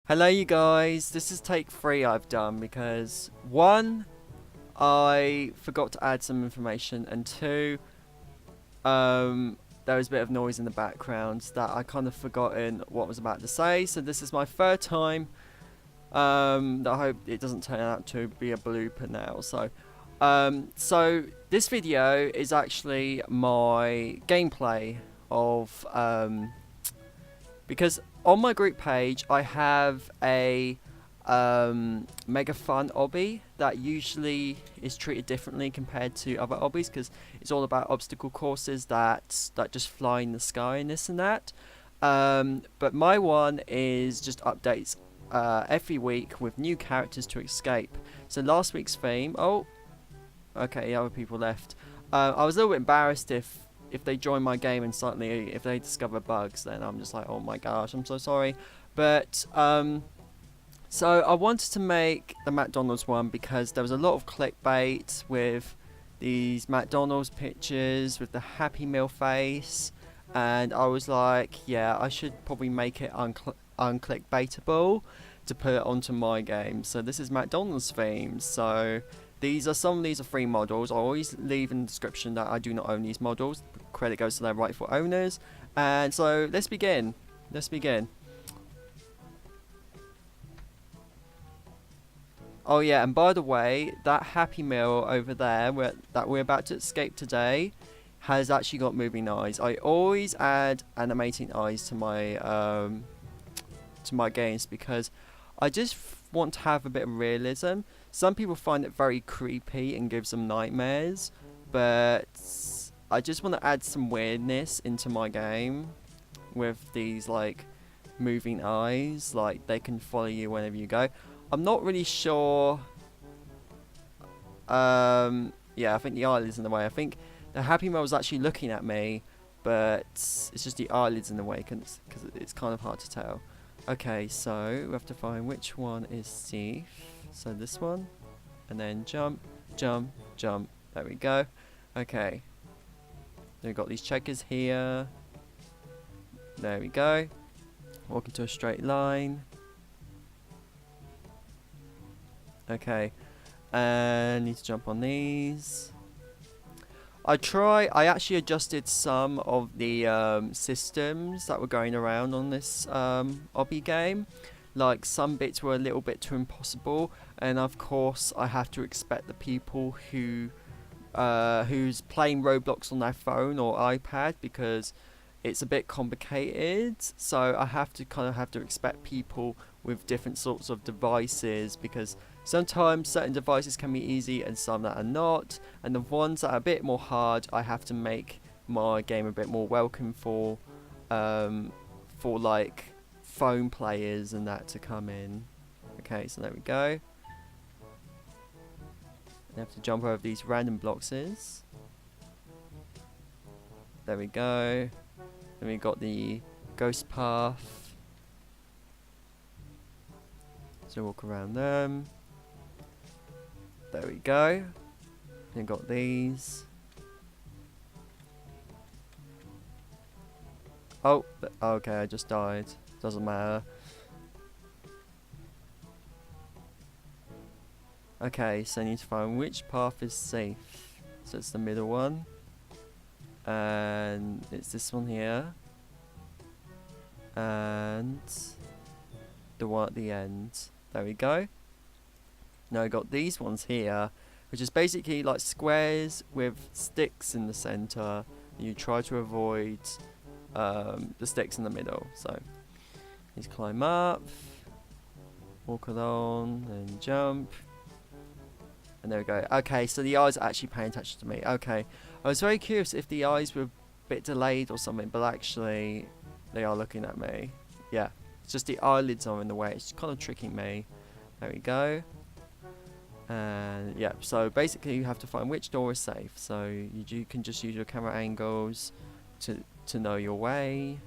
Hello you guys, this is take 3 I've done because 1, I forgot to add some information, and 2, there was a bit of noise in the background that I kind of forgotten what I was about to say, so this is my third time. I hope it doesn't turn out to be a blooper now. So this video is actually my gameplay of because on my group page I have a mega fun obby that usually is treated differently compared to other obbies because it's all about obstacle courses that just fly in the sky and this and that. But my one is just updates every week with new characters to escape. So last week's theme, oh, okay, other people left. I was a little bit embarrassed if they join my game and suddenly if they discover bugs, then I'm just like, oh my gosh, I'm so sorry. But so I wanted to make the McDonald's one because there was a lot of clickbait with these McDonald's pictures with the Happy Meal face, and I was like, yeah, I should probably make it unclickbaitable to put it onto my game. So this is McDonald's themed. So some of these are free models. I always leave in the description that I do not own these models. Credit goes to their rightful owners. And so let's begin. Oh yeah, and by the way, that Happy Meal over there that we're about to escape today has actually got moving eyes. I always add animating eyes to my games because I just want to have a bit of realism. Some people find it very creepy and gives them nightmares, but I just want to add some weirdness into my game with these like moving eyes, like they can follow you whenever you go. I'm not really sure. Yeah, I think the eyelids in the way. I think the Happy Meal was actually looking at me, but it's just the eyelids in the way because it's kind of hard to tell. Okay, so we have to find which one is safe. So this one, and then jump, jump, jump. There we go. Okay. Then we've got these checkers here. There we go. Walk into a straight line. Okay. And need to jump on these. I actually adjusted some of the systems that were going around on this obby game. Like some bits were a little bit too impossible, and of course I have to expect the people who's playing Roblox on their phone or iPad because it's a bit complicated. So I have to expect people with different sorts of devices because sometimes certain devices can be easy and some that are not, and the ones that are a bit more hard I have to make my game a bit more welcome for like phone players and that to come in. Okay, so there we go. I have to jump over these random blocks. There we go. Then we got the ghost path. So walk around them. There we go. Then got these. Oh, okay, I just died. Doesn't matter. Okay, so I need to find which path is safe. So it's the middle one. And it's this one here. And the one at the end. There we go. Now I got these ones here, which is basically like squares with sticks in the center. You try to avoid the sticks in the middle. So let's climb up, walk along, and jump. And there we go. Okay, so the eyes are actually paying attention to me. Okay, I was very curious if the eyes were a bit delayed or something, but actually they are looking at me. Yeah, it's just the eyelids are in the way. It's kind of tricking me. There we go. And yeah, so basically you have to find which door is safe. So you can just use your camera angles to know your way.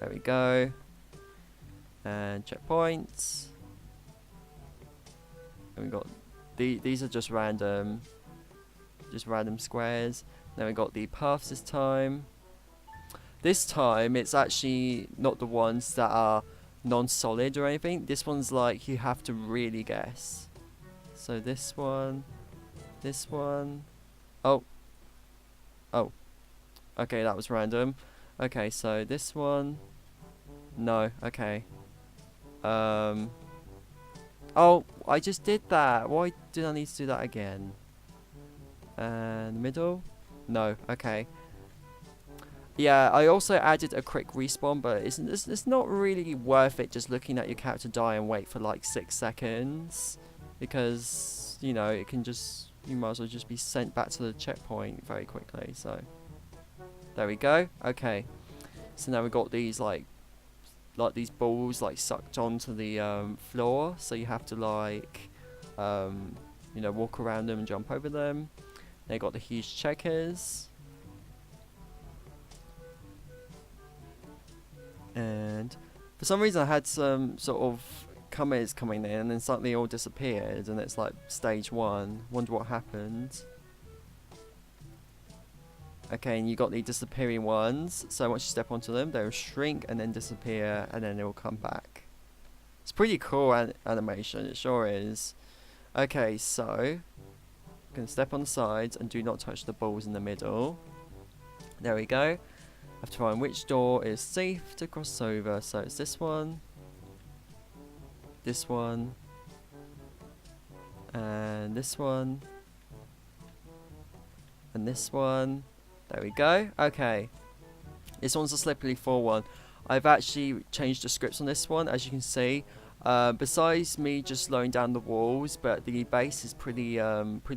There we go. And checkpoints. And we got these are just random squares. Then we got the paths this time. This time it's actually not the ones that are non-solid or anything. This one's like you have to really guess. So this one, this one. Oh, oh. Okay, that was random. Okay, so this one. No. Okay. Oh, I just did that. Why did I need to do that again? And middle? No. Okay. Yeah, I also added a quick respawn, but it's not really worth it just looking at your character die and wait for like 6 seconds. Because, you know, it can just, you might as well just be sent back to the checkpoint very quickly. So, there we go. Okay. So now we've got these like these balls like sucked onto the floor. So you have to like, you know, walk around them and jump over them. They got the huge checkers. And for some reason I had some sort of comments coming in and then suddenly all disappeared and it's like stage 1. Wonder what happened. Okay, and you got the disappearing ones. So once you step onto them, they'll shrink and then disappear and then they'll come back. It's pretty cool animation, it sure is. Okay, so I'm going to step on the sides and do not touch the balls in the middle. There we go. I have to find which door is safe to cross over. So it's this one, and this one, and this one. There we go. Okay. This one's a slippery 4-1. I've actually changed the scripts on this one, as you can see. Besides me just slowing down the walls, but the base is pretty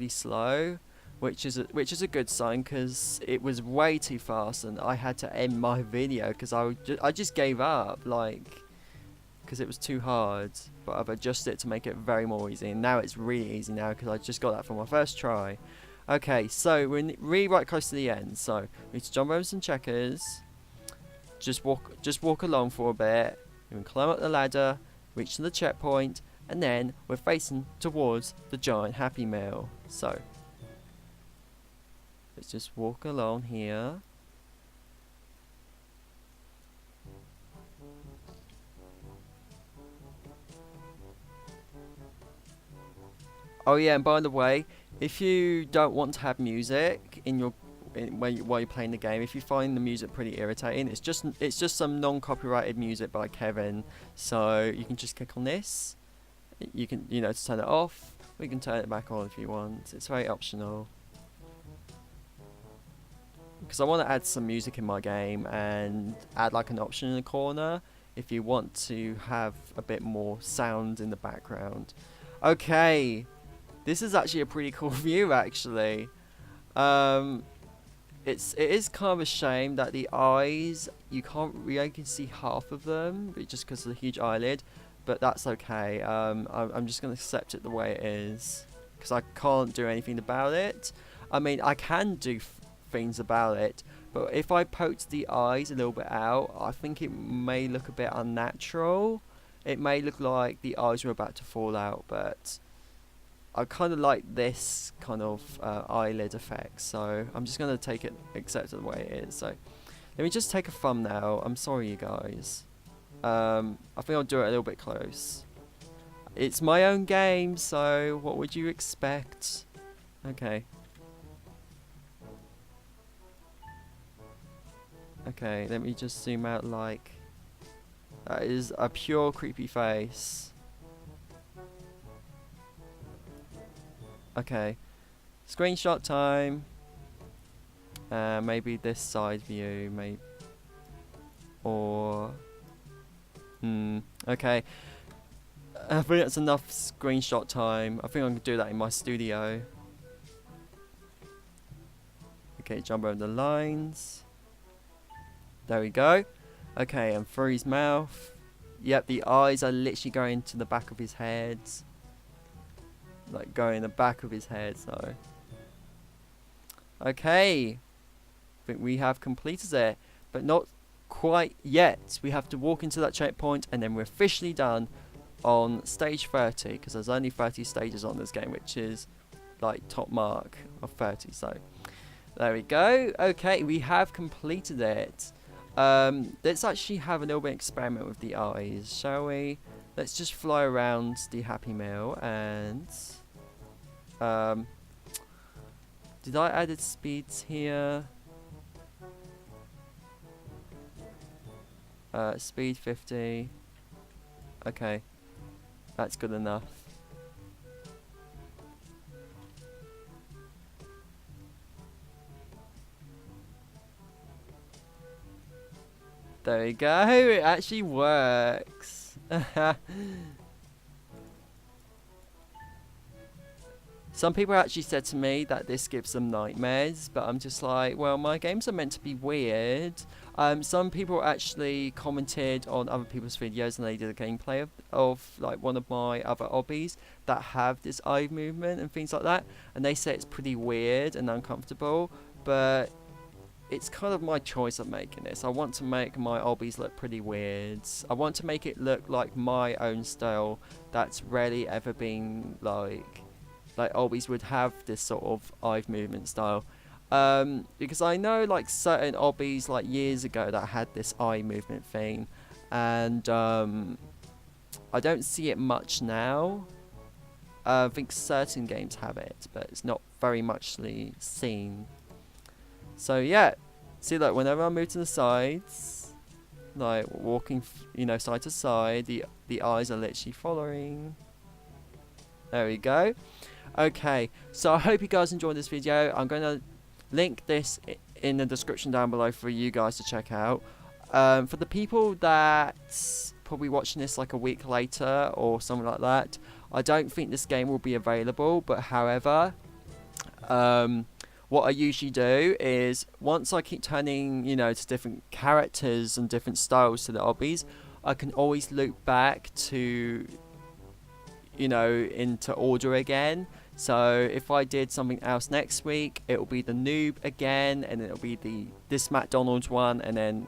slow. Which is a good sign because it was way too fast and I had to end my video because I just gave up, like, because it was too hard. But I've adjusted it to make it very more easy, and now it's really easy now because I just got that from my first try. Okay, so we're really right close to the end. So we need to jump over some checkers. Just walk along for a bit. We can climb up the ladder, reach to the checkpoint, and then we're facing towards the giant Happy Meal. So let's just walk along here. Oh yeah, and by the way, if you don't want to have music in your while you're playing the game, if you find the music pretty irritating, it's just some non-copyrighted music by Kevin. So you can just click on this. You can, you know, to turn it off. We can turn it back on if you want. It's very optional. Because I want to add some music in my game and add like an option in the corner if you want to have a bit more sound in the background. Okay, this is actually a pretty cool view actually. It is kind of a shame that the eyes, you can see half of them just because of the huge eyelid, but that's okay. I'm just going to accept it the way it is because I can't do anything about it. I mean, I can do things about it, but if I poked the eyes a little bit out, I think it may look a bit unnatural. It may look like the eyes were about to fall out, but I kind of like this kind of eyelid effect, so I'm just going to accept it the way it is. So let me just take a thumbnail. I'm sorry you guys. I think I'll do it a little bit close. It's my own game, so what would you expect? Okay. Okay, let me just zoom out. Like, that is a pure creepy face. Okay, screenshot time. Maybe this side view, maybe, or okay. I think that's enough screenshot time. I think I can do that in my studio. Okay, jump over the lines. There we go. Okay, and through his mouth. Yep, the eyes are literally going to the back of his head. Like going in the back of his head, so. Okay. I think we have completed it. But not quite yet. We have to walk into that checkpoint and then we're officially done on stage 30. Because there's only 30 stages on this game, which is like top mark of 30. So there we go. Okay, we have completed it. Let's actually have a little bit of experiment with the eyes, shall we? Let's just fly around the Happy Meal and um, did I added speeds here? Speed 50. Okay, that's good enough. There we go, it actually works. Some people actually said to me that this gives them nightmares, but I'm just like, well, my games are meant to be weird. Some people actually commented on other people's videos and they did a gameplay of like one of my other hobbies that have this eye movement and things like that, and they say it's pretty weird and uncomfortable, but it's kind of my choice of making this. I want to make my hobbies look pretty weird. I want to make it look like my own style that's rarely ever been like hobbies would have this sort of eye movement style. Because I know like certain hobbies like years ago that had this eye movement thing, and I don't see it much now. I think certain games have it, but it's not very muchly seen. So yeah, see, like whenever I move to the sides, like walking, side to side, the eyes are literally following. There we go. Okay, so I hope you guys enjoyed this video. I'm going to link this in the description down below for you guys to check out. For the people that probably watching this like a week later or something like that, I don't think this game will be available, but however, what I usually do is once I keep turning, to different characters and different styles to the hobbies, I can always loop back to, into order again. So if I did something else next week, it will be the noob again, and it'll be this McDonald's one, and then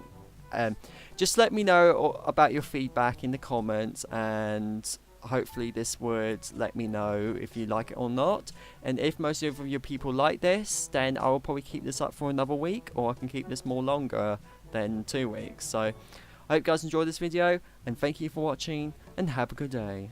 just let me know about your feedback in the comments, and hopefully this would let me know if you like it or not. And if most of your people like this, then I will probably keep this up for another week, or I can keep this more longer than 2 weeks. So I hope you guys enjoyed this video, and thank you for watching, and have a good day.